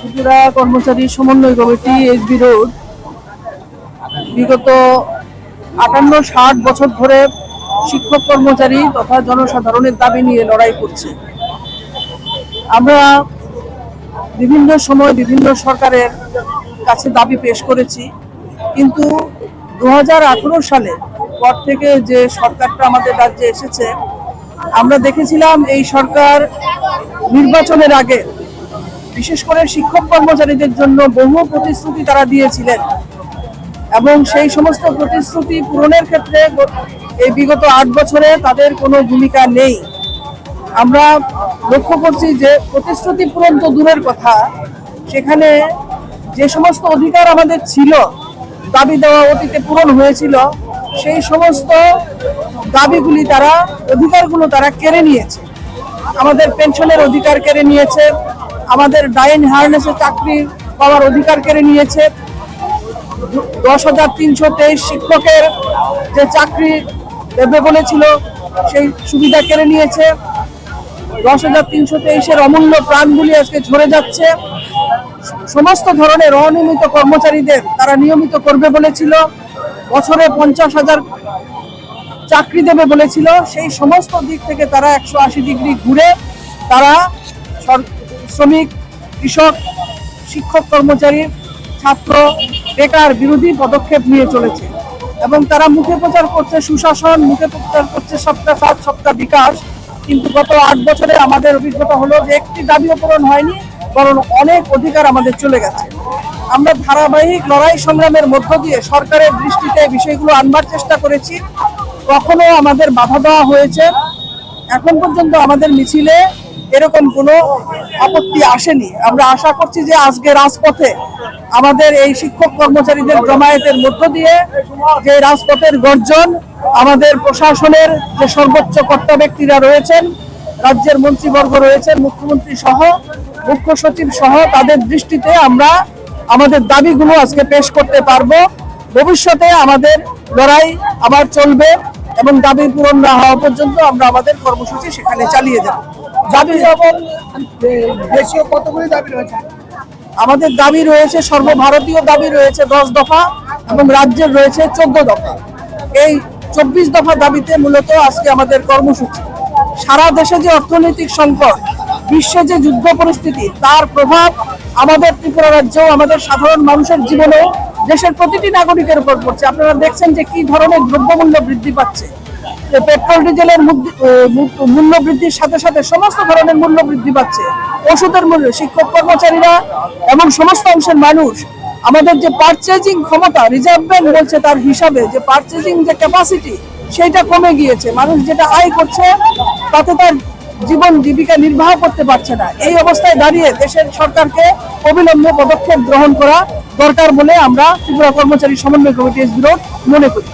ত্রিপুরা কর্মচারী সমন্বয় committee SB road বিগত ৫৮-৬০ বছর ধরে শিক্ষক কর্মচারী তথা জনসাধারণের দাবি নিয়ে লড়াই করছে। আমরা বিভিন্ন সময় বিভিন্ন সরকারের কাছে দাবি পেশ করেছি, কিন্তু ২০১৮ সালে পর থেকে যে সরকারটা আমাদের রাজ্যে এসেছে, আমরা দেখেছিলাম এই সরকার নির্বাচনের আগে বিশেষ করে শিক্ষক কর্মচারীদের জন্য বহু প্রতিশ্রুতি তারা দিয়েছিলেন এবং সেই সমস্ত প্রতিশ্রুতি পূরণের ক্ষেত্রে এই বিগত ৮ বছরে তাদের কোনো ভূমিকা নেই। আমরা লক্ষ্য করছি যে প্রতিশ্রুতি পূরণ তো দূরের কথা, সেখানে যে সমস্ত অধিকার আমাদের ছিল, দাবি দেওয়া অতীতে পূরণ হয়েছিল, সেই সমস্ত দাবিগুলি অধিকারগুলো তারা কেড়ে নিয়েছে। আমাদের পেনশনের অধিকার কেড়ে নিয়েছে, আমাদের ডাইন হারনেসে চাকরি পাওয়ার অধিকার কেড়ে নিয়েছে, ১০,৩২৩ শিক্ষকের যে চাকরি দেবে বলেছিল সেই সুবিধা কেড়ে নিয়েছে। ১০,৩২৩-এর অমূল্য প্রাণগুলি আজকে ঝরে যাচ্ছে। সমস্ত ধরনের অনিয়মিত কর্মচারীদের তারা নিয়মিত করবে বলেছিল, বছরে ৫০,০০০ চাকরি দেবে বলেছিল। সেই সমস্ত দিক থেকে তারা ১৮০ ডিগ্রি ঘুরে তারা শ্রমিক, কৃষক, শিক্ষক কর্মচারী, ছাত্র, বেকার বিরোধী পদক্ষেপ নিয়ে চলেছে এবং তারা মুখে প্রচার করছে সুশাসন, মুখে প্রচার করছে সবকা সাথ সবকা বিকাশ, কিন্তু গত ৮ বছরে আমাদের অভিজ্ঞতা হলো যে একটি দাবিও পূরণ হয়নি, বরং অনেক অধিকার আমাদের চলে গেছে। আমরা ধারাবাহিক লড়াই সংগ্রামের মধ্য দিয়ে সরকারের দৃষ্টিতে বিষয়গুলো আনবার চেষ্টা করেছি, কখনো আমাদের বাধা দেওয়া হয়েছে। এখন পর্যন্ত আমাদের মিছিলে এরকম কোনো আপত্তি আসেনি। আমরা আশা করছি যে আজকে রাজপথে আমাদের এই শিক্ষক কর্মচারীদের জমায়েতের মধ্য দিয়ে যে রাজপথের গর্জন, আমাদের প্রশাসনের যে সর্বোচ্চ কর্তা ব্যক্তিরা রয়েছেন, রাজ্যের মন্ত্রীবর্গ রয়েছেন, মুখ্যমন্ত্রী সহ, মুখ্য সচিব সহ, তাদের দৃষ্টিতে আমরা আমাদের দাবিগুলো আজকে পেশ করতে পারবো। ভবিষ্যতে আমাদের লড়াই আবার চলবে এবং দাবি পূরণ না হওয়া পর্যন্ত আমরা আমাদের কর্মসূচি সেখানে চালিয়ে যাব। দাবি যেমন দেশীয় কতগুলি দাবি রয়েছে, আমাদের দাবি রয়েছে, সর্বভারতীয় দাবি রয়েছে ১০ দফা এবং রাজ্যের রয়েছে ১৪ দফা। এই ২৪ দফা দাবিতে মূলত আজকে আমাদের কর্মসূচি। সারা দেশে যে অর্থনৈতিক সংকট, বিশ্বে যে যুদ্ধ পরিস্থিতি, তার প্রভাব আমাদের ত্রিপুরা রাজ্য, আমাদের সাধারণ মানুষের জীবনে, দেশের প্রতিটি নাগরিকের উপর পড়ছে। আপনারা দেখছেন যে কি ধরনের দ্রব্যমূল্য বৃদ্ধি পাচ্ছে। পেট্রোল ডিজেলের মূল্য বৃদ্ধির সাথে সাথে সমস্ত ধরনের মূল্য বৃদ্ধি পাচ্ছে, ওষুধের মূল্য। শিক্ষক কর্মচারীরা এবং সমস্ত অংশের মানুষ, আমাদের যে পারচেজিং ক্ষমতা, রিজার্ভ ব্যাংক বলছে তার হিসাবে যে পারচেজিং যে ক্যাপাসিটি, সেইটা কমে গিয়েছে। মানুষ যেটা আয় করছে তাতে তার জীবন জীবিকা নির্বাহ করতে পারছে না। এই অবস্থায় দাঁড়িয়ে দেশের সরকারকে অবিলম্বে পদক্ষেপ গ্রহণ করা দরকার বলে আমরা ত্রিপুরা কর্মচারী সমন্বয় কমিটি এসবি রোড মনে করি।